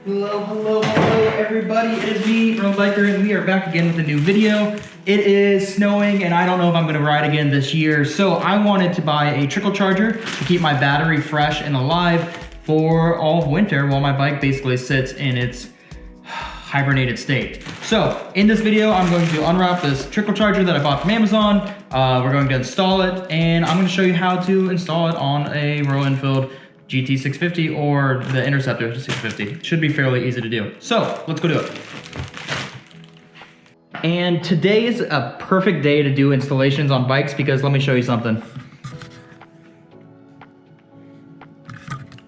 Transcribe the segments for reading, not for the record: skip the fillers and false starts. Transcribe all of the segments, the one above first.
Hello everybody, it is me, Royal Biker, and we are back again with a new video. It is snowing and I don't know if I'm going to ride again this year, so I wanted to buy a trickle charger to keep my battery fresh and alive for all of winter while my bike basically sits in its hibernated state. So in this video, I'm going to unwrap this trickle charger that I bought from Amazon. We're going to install it, and I'm going to show you how to install it on a Royal Enfield GT 650 or the Interceptor 650. Should be fairly easy to do. So let's go do it. And today is a perfect day to do installations on bikes because let me show you something.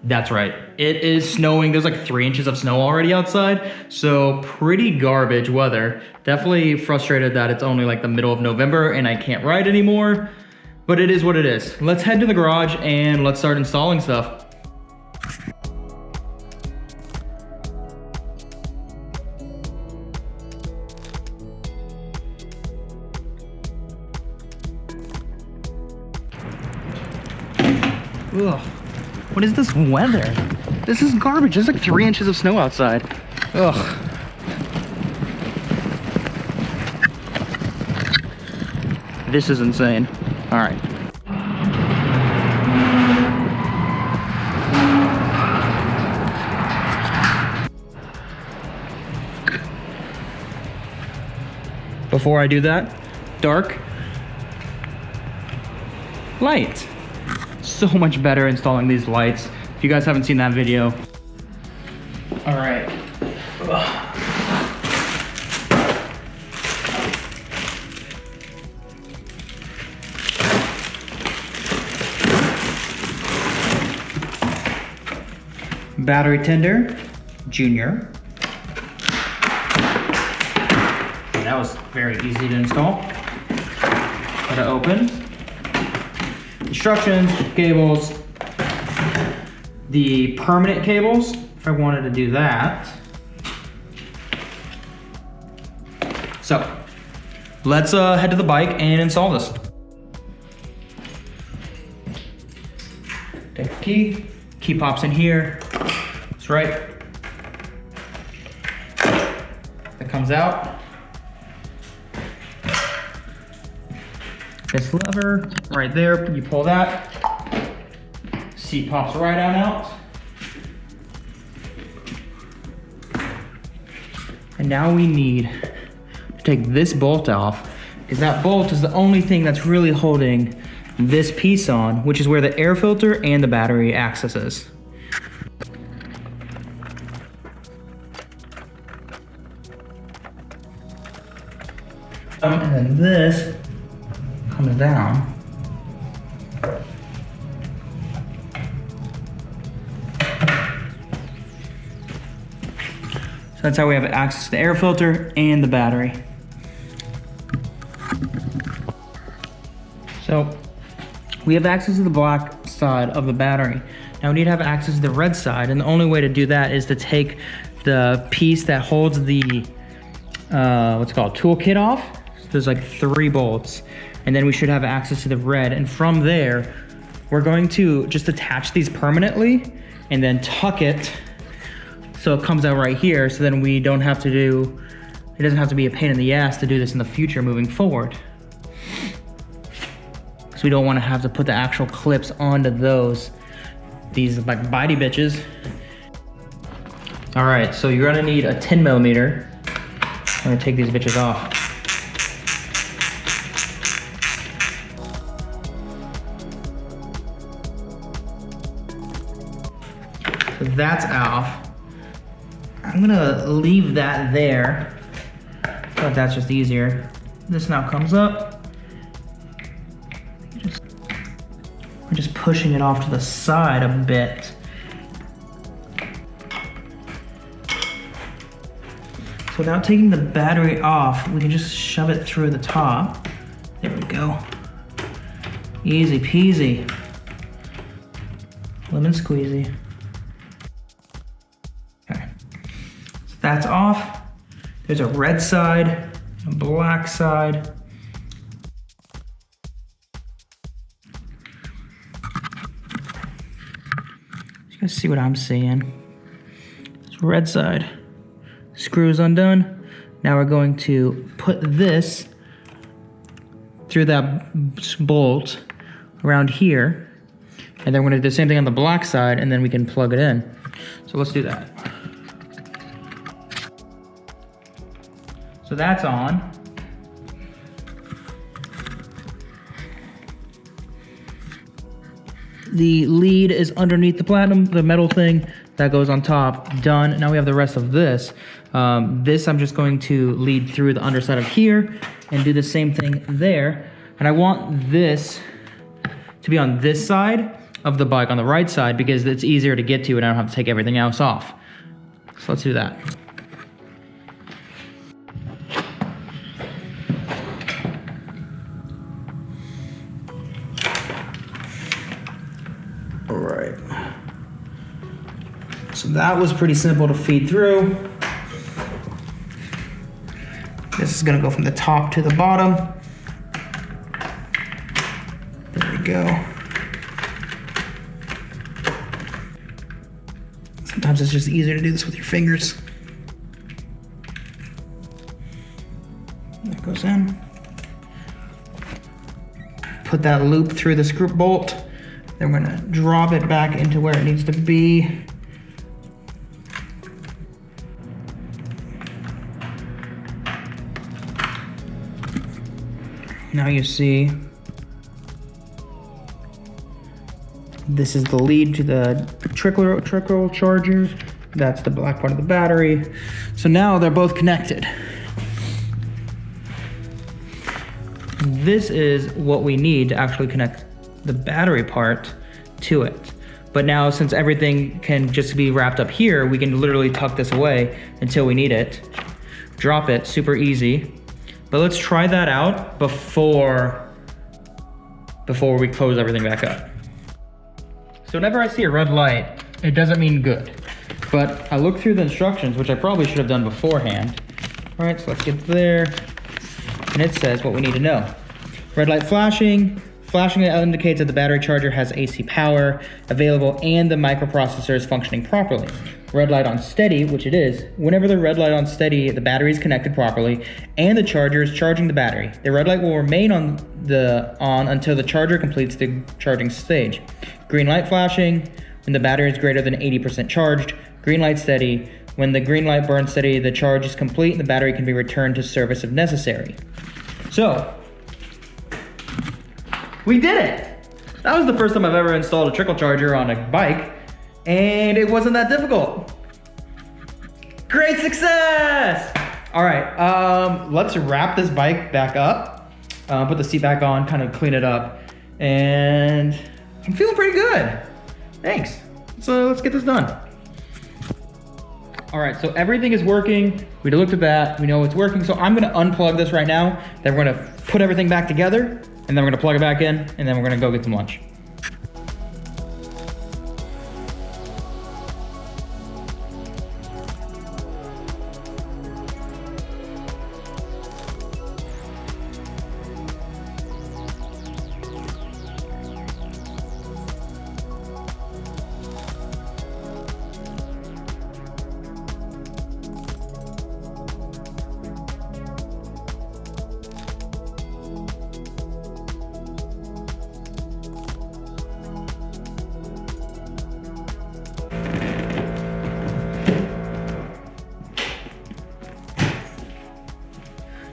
That's right, it is snowing. There's like 3 inches of snow already outside, so pretty garbage weather. Definitely frustrated that it's only like the middle of November and I can't ride anymore, but it is what it is. Let's head to the garage and let's start installing stuff. Ugh. What is this weather? This is garbage. There's like 3 inches of snow outside. Ugh. This is insane. All right. Before I do that, dark, light. So much better installing these lights. If you guys haven't seen that video. All right. Battery tender, Junior. That was very easy to install. Got it open. Instructions, cables, the permanent cables, if I wanted to do that. So, let's head to the bike and install this. Take the key pops in here. That's right. That comes out. This lever right there, you pull that, seat pops right on out. And now we need to take this bolt off, because that bolt is the only thing that's really holding this piece on, which is where the air filter and the battery accesses. And then this comes down. So that's how we have access to the air filter and the battery. So we have access to the black side of the battery. Now we need to have access to the red side, and the only way to do that is to take the piece that holds the what's it called, toolkit off. So there's like 3 bolts. And then we should have access to the red. And from there, we're going to just attach these permanently and then tuck it so it comes out right here. So then we don't have to do, it doesn't have to be a pain in the ass to do this in the future moving forward. So we don't want to have to put the actual clips onto these like bitey bitches. All right, so you're gonna need a 10 millimeter. I'm gonna take these bitches off. So that's off. I'm gonna leave that there, but that's just easier. This now comes up. We're just pushing it off to the side a bit. So without taking the battery off, we can just shove it through the top. There we go. Easy peasy. Lemon squeezy. That's off. There's a red side, a black side. You guys see what I'm seeing? So red side, screws undone. Now we're going to put this through that bolt around here, and then we're gonna do the same thing on the black side, and then we can plug it in. So let's do that. So that's on. The lead is underneath the platinum, the metal thing that goes on top, done. Now we have the rest of this. This I'm just going to lead through the underside of here and do the same thing there. And I want this to be on this side of the bike, on the right side, because it's easier to get to and I don't have to take everything else off. So let's do that. All right. So that was pretty simple to feed through. This is gonna go from the top to the bottom. There we go. Sometimes it's just easier to do this with your fingers. That goes in. Put that loop through the screw bolt. Then we're gonna drop it back into where it needs to be. Now you see, this is the lead to the trickle charger. That's the black part of the battery. So now they're both connected. This is what we need to actually connect the battery part to it. But now since everything can just be wrapped up here, we can literally tuck this away until we need it. Drop it, super easy. But let's try that out before we close everything back up. So whenever I see a red light, it doesn't mean good. But I look through the instructions, which I probably should have done beforehand. All right, so let's get there. And it says what we need to know. Red light flashing. Flashing indicates that the battery charger has AC power available and the microprocessor is functioning properly. Red light on steady, which it is. Whenever the red light on steady, the battery is connected properly and the charger is charging the battery. The red light will remain on until the charger completes the charging stage. Green light flashing when the battery is greater than 80% charged. Green light steady. When the green light burns steady, the charge is complete and the battery can be returned to service if necessary. So, we did it! That was the first time I've ever installed a trickle charger on a bike, and it wasn't that difficult. Great success! All right, let's wrap this bike back up, put the seat back on, kind of clean it up, and I'm feeling pretty good. Thanks. So let's get this done. All right, so everything is working. We looked at that, we know it's working. So I'm gonna unplug this right now, then we're gonna put everything back together, and then we're gonna plug it back in, and then we're gonna go get some lunch.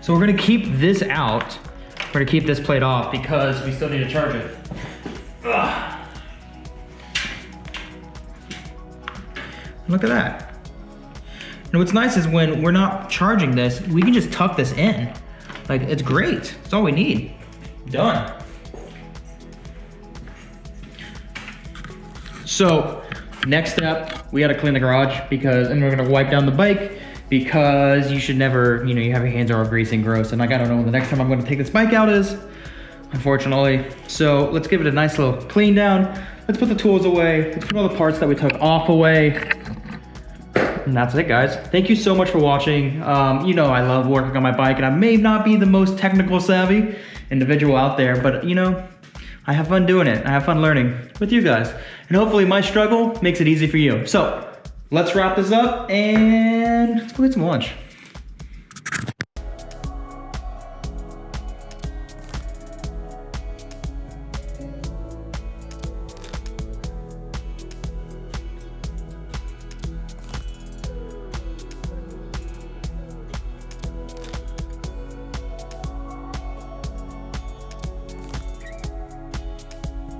So we're gonna keep this out. We're gonna keep this plate off because we still need to charge it. Ugh. Look at that. And what's nice is when we're not charging this, we can just tuck this in. Like, it's great. It's all we need. Done. So, next step, we gotta clean the garage and we're gonna wipe down the bike because you should never, you have your hands are all greasy and gross. And like, I don't know when the next time I'm gonna take this bike out is, unfortunately. So let's give it a nice little clean down. Let's put the tools away. Let's put all the parts that we took off away. And that's it, guys. Thank you so much for watching. I love working on my bike and I may not be the most technical savvy individual out there, but I have fun doing it. I have fun learning with you guys. And hopefully my struggle makes it easy for you. So let's wrap this up and let's go get some lunch.